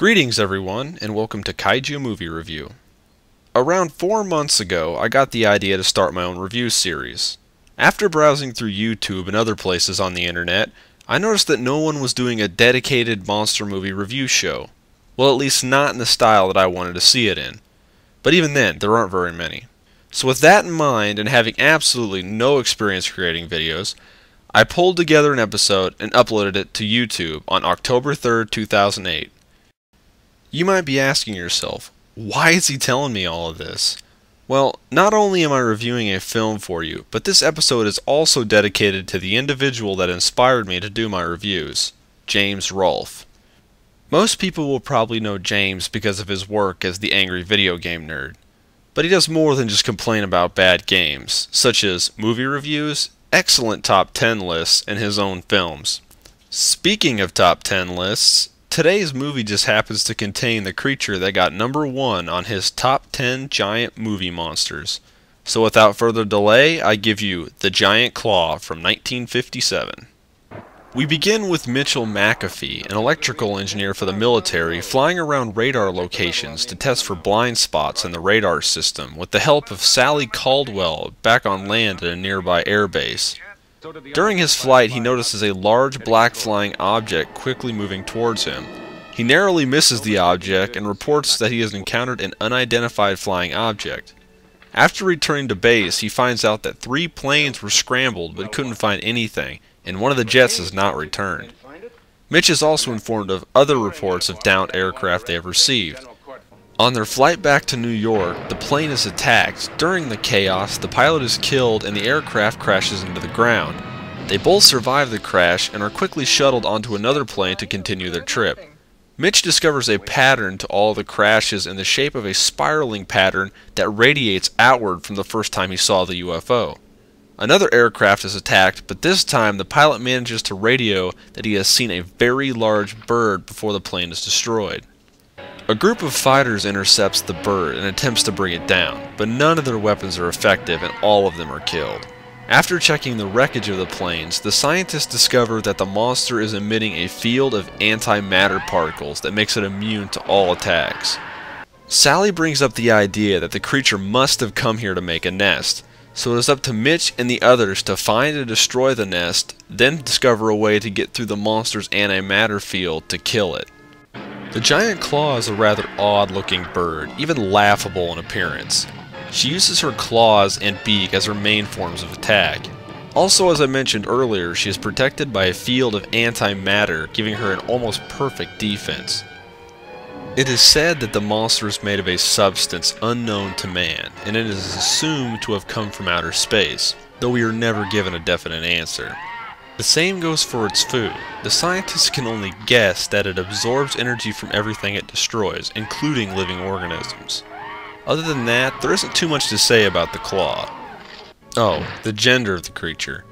Greetings everyone, and welcome to Kaiju Movie Review. Around 4 months ago, I got the idea to start my own review series. After browsing through YouTube and other places on the internet, I noticed that no one was doing a dedicated monster movie review show. Well, at least not in the style that I wanted to see it in. But even then, there aren't very many. So with that in mind, and having absolutely no experience creating videos, I pulled together an episode and uploaded it to YouTube on October 3rd, 2008. You might be asking yourself, why is he telling me all of this? Well, not only am I reviewing a film for you, but this episode is also dedicated to the individual that inspired me to do my reviews, James Rolfe. Most people will probably know James because of his work as the Angry Video Game Nerd. But he does more than just complain about bad games, such as movie reviews, excellent top 10 lists, and his own films. Speaking of top 10 lists, today's movie just happens to contain the creature that got #1 on his top 10 giant movie monsters. So without further delay, I give you The Giant Claw from 1957. We begin with Mitchell McAfee, an electrical engineer for the military, flying around radar locations to test for blind spots in the radar system with the help of Sally Caldwell back on land at a nearby airbase. During his flight, he notices a large black flying object quickly moving towards him. He narrowly misses the object and reports that he has encountered an unidentified flying object. After returning to base, he finds out that 3 planes were scrambled but couldn't find anything, and one of the jets has not returned. Mitch is also informed of other reports of downed aircraft they have received. On their flight back to New York, the plane is attacked. During the chaos, the pilot is killed and the aircraft crashes into the ground. They both survive the crash and are quickly shuttled onto another plane to continue their trip. Mitch discovers a pattern to all the crashes in the shape of a spiraling pattern that radiates outward from the first time he saw the UFO. Another aircraft is attacked, but this time the pilot manages to radio that he has seen a very large bird before the plane is destroyed. A group of fighters intercepts the bird and attempts to bring it down, but none of their weapons are effective and all of them are killed. After checking the wreckage of the planes, the scientists discover that the monster is emitting a field of antimatter particles that makes it immune to all attacks. Sally brings up the idea that the creature must have come here to make a nest, so it is up to Mitch and the others to find and destroy the nest, then discover a way to get through the monster's antimatter field to kill it. The giant claw is a rather odd-looking bird, even laughable in appearance. She uses her claws and beak as her main forms of attack. Also, as I mentioned earlier, she is protected by a field of antimatter, giving her an almost perfect defense. It is said that the monster is made of a substance unknown to man, and it is assumed to have come from outer space, though we are never given a definite answer. The same goes for its food. The scientists can only guess that it absorbs energy from everything it destroys, including living organisms. Other than that, there isn't too much to say about the claw. Oh, the gender of the creature.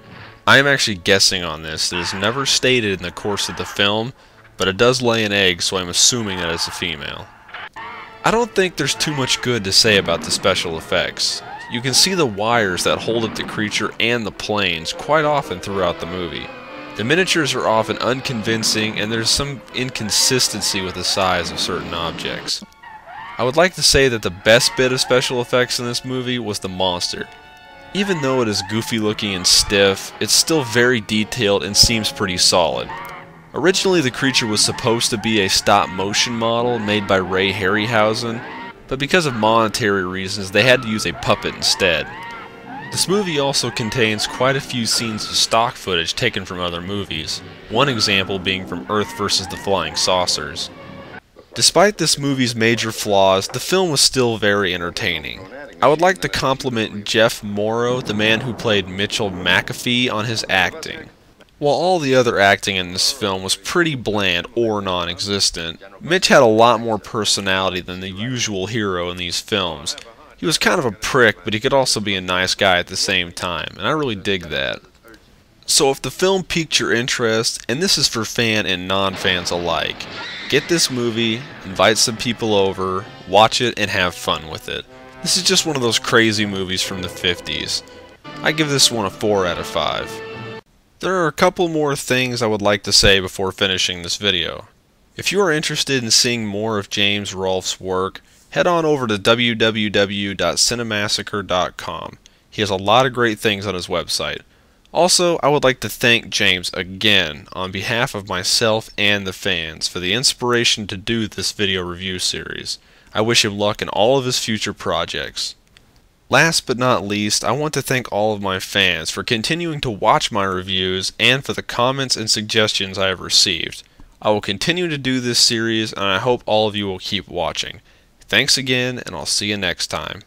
I am actually guessing on this. It is never stated in the course of the film, but it does lay an egg, so I'm assuming that it's a female. I don't think there's too much good to say about the special effects. You can see the wires that hold up the creature and the planes quite often throughout the movie. The miniatures are often unconvincing, and there's some inconsistency with the size of certain objects. I would like to say that the best bit of special effects in this movie was the monster. Even though it is goofy looking and stiff, it's still very detailed and seems pretty solid. Originally, the creature was supposed to be a stop-motion model made by Ray Harryhausen, but because of monetary reasons, they had to use a puppet instead. This movie also contains quite a few scenes of stock footage taken from other movies, one example being from Earth vs. the Flying Saucers. Despite this movie's major flaws, the film was still very entertaining. I would like to compliment Jeff Morrow, the man who played Mitchell McAfee, on his acting. While all the other acting in this film was pretty bland or non-existent, Mitch had a lot more personality than the usual hero in these films. He was kind of a prick, but he could also be a nice guy at the same time, and I really dig that. So if the film piqued your interest, and this is for fan and non-fans alike, get this movie, invite some people over, watch it, and have fun with it. This is just one of those crazy movies from the 50s. I give this one a 4 out of 5. There are a couple more things I would like to say before finishing this video. If you are interested in seeing more of James Rolfe's work, head on over to www.cinemassacre.com. He has a lot of great things on his website. Also, I would like to thank James again on behalf of myself and the fans for the inspiration to do this video review series. I wish him luck in all of his future projects. Last but not least, I want to thank all of my fans for continuing to watch my reviews and for the comments and suggestions I have received. I will continue to do this series and I hope all of you will keep watching. Thanks again, and I'll see you next time.